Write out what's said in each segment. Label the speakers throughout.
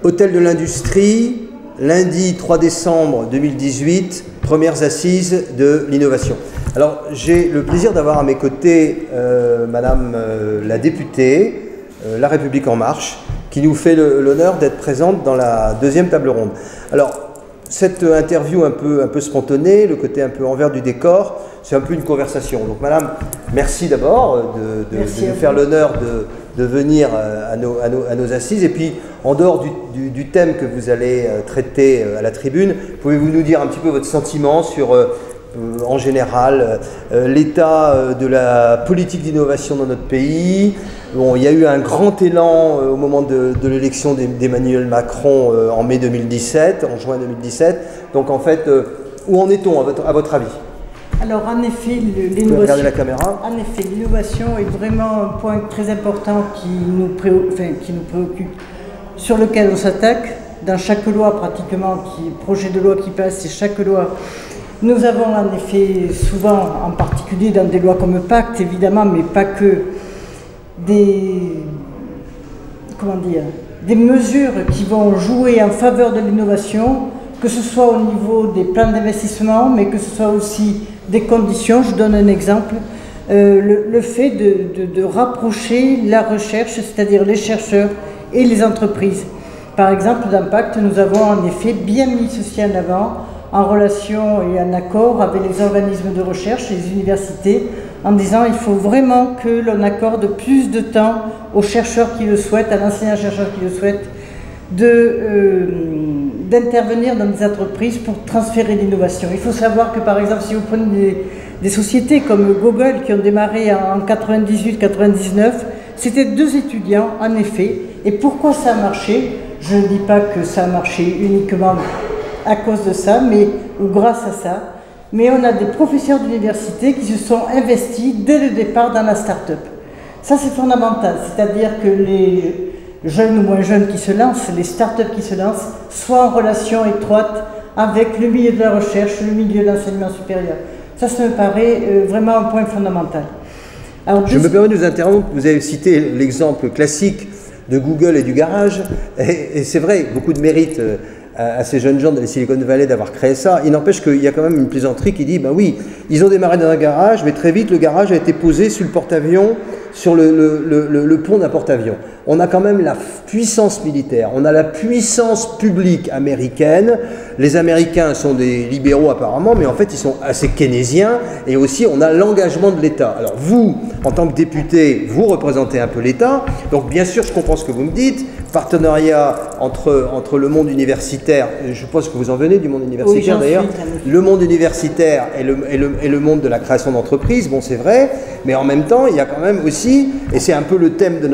Speaker 1: Hôtel de l'Industrie, lundi 3 décembre 2018, premières assises de l'innovation. Alors, j'ai le plaisir d'avoir à mes côtés Madame la députée, La République En Marche, qui nous fait l'honneur d'être présente dans la deuxième table ronde. Alors, cette interview un peu spontanée, le côté un peu envers du décor, c'est un peu une conversation. Donc, Madame, merci d'abord de nous faire l'honneur de venir à nos assises. Et puis, en dehors du thème que vous allez traiter à la tribune, pouvez-vous nous dire un petit peu votre sentiment sur, en général, l'état de la politique d'innovation dans notre pays? Bon, il y a eu un grand élan au moment de l'élection d'Emmanuel Macron en mai 2017, en juin 2017. Donc, en fait, où en est-on à votre avis?
Speaker 2: Alors, en effet, l'innovation est vraiment un point très important qui nous préoccupe, sur lequel on s'attaque. Dans chaque loi, pratiquement, projet de loi qui passe, et chaque loi, nous avons en effet souvent, en particulier dans des lois comme Pacte, évidemment, mais pas que, des mesures qui vont jouer en faveur de l'innovation, que ce soit au niveau des plans d'investissement, mais que ce soit aussi des conditions. Je donne un exemple, le fait de rapprocher la recherche, c'est-à-dire les chercheurs et les entreprises. Par exemple, dans Pacte, nous avons en effet bien mis ceci en avant, en relation et en accord avec les organismes de recherche et les universités, en disant qu'il faut vraiment que l'on accorde plus de temps aux chercheurs qui le souhaitent, à l'enseignant-chercheur qui le souhaite, d'intervenir dans des entreprises pour transférer l'innovation. Il faut savoir que, par exemple, si vous prenez des sociétés comme Google qui ont démarré en 98-99, c'était 2 étudiants, en effet. Et pourquoi ça a marché? Je ne dis pas que ça a marché uniquement à cause de ça, ou grâce à ça. Mais on a des professeurs d'université qui se sont investis dès le départ dans la start-up. Ça, c'est fondamental. C'est-à-dire que les jeunes ou moins jeunes qui se lancent, les start-up qui se lancent, soient en relation étroite avec le milieu de la recherche, le milieu de l'enseignement supérieur. Ça me paraît vraiment un point fondamental. Alors,
Speaker 1: je me permets de vous interrompre. Vous avez cité l'exemple classique de Google et du garage. Et c'est vrai, beaucoup de mérite à ces jeunes gens de la Silicon Valley d'avoir créé ça. Il n'empêche qu'il y a quand même une plaisanterie qui dit, ben oui, ils ont démarré dans un garage, mais très vite, le garage a été posé sur le porte-avions, sur le pont d'un porte-avions. On a quand même la puissance militaire, on a la puissance publique américaine. Les Américains sont des libéraux apparemment, mais en fait, ils sont assez keynésiens. Et aussi, on a l'engagement de l'État. Alors vous, en tant que député, vous représentez un peu l'État. Donc bien sûr, je comprends ce que vous me dites. Partenariat entre le monde universitaire, je pense que vous en venez du monde universitaire d'ailleurs, le monde universitaire et le monde de la création d'entreprises, bon c'est vrai, mais en même temps il y a quand même aussi, et c'est un peu le thème de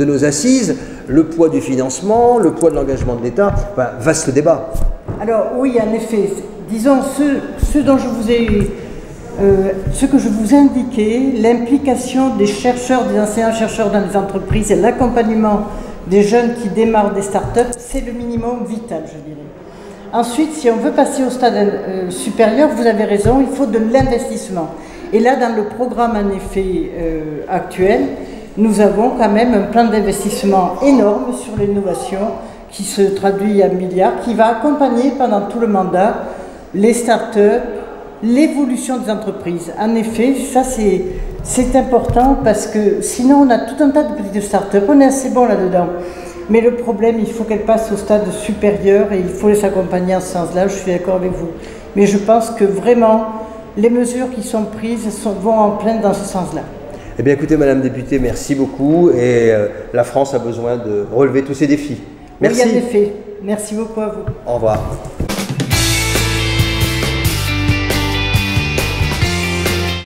Speaker 1: nos assises, le poids du financement, le poids de l'engagement de l'État, enfin, vaste débat.
Speaker 2: Alors oui, en effet, disons ce dont je vous ai... ce que je vous ai indiqué, l'implication des chercheurs, des enseignants-chercheurs dans les entreprises et l'accompagnement des jeunes qui démarrent des startups, c'est le minimum vital, je dirais. Ensuite, si on veut passer au stade supérieur, vous avez raison, il faut de l'investissement. Et là, dans le programme en effet actuel, nous avons quand même un plan d'investissement énorme sur l'innovation qui se traduit à milliards, qui va accompagner pendant tout le mandat les startups, l'évolution des entreprises. En effet, ça c'est important parce que sinon on a tout un tas de petites startups, on est assez bon là-dedans. Mais le problème, il faut qu'elles passent au stade supérieur et il faut les accompagner en ce sens-là, je suis d'accord avec vous. Mais je pense que vraiment, les mesures qui sont prises vont en plein dans ce sens-là.
Speaker 1: Eh bien écoutez, Madame députée, merci beaucoup et la France a besoin de relever tous ces défis. Merci.
Speaker 2: Oui, en effet. Merci beaucoup à vous.
Speaker 1: Au revoir.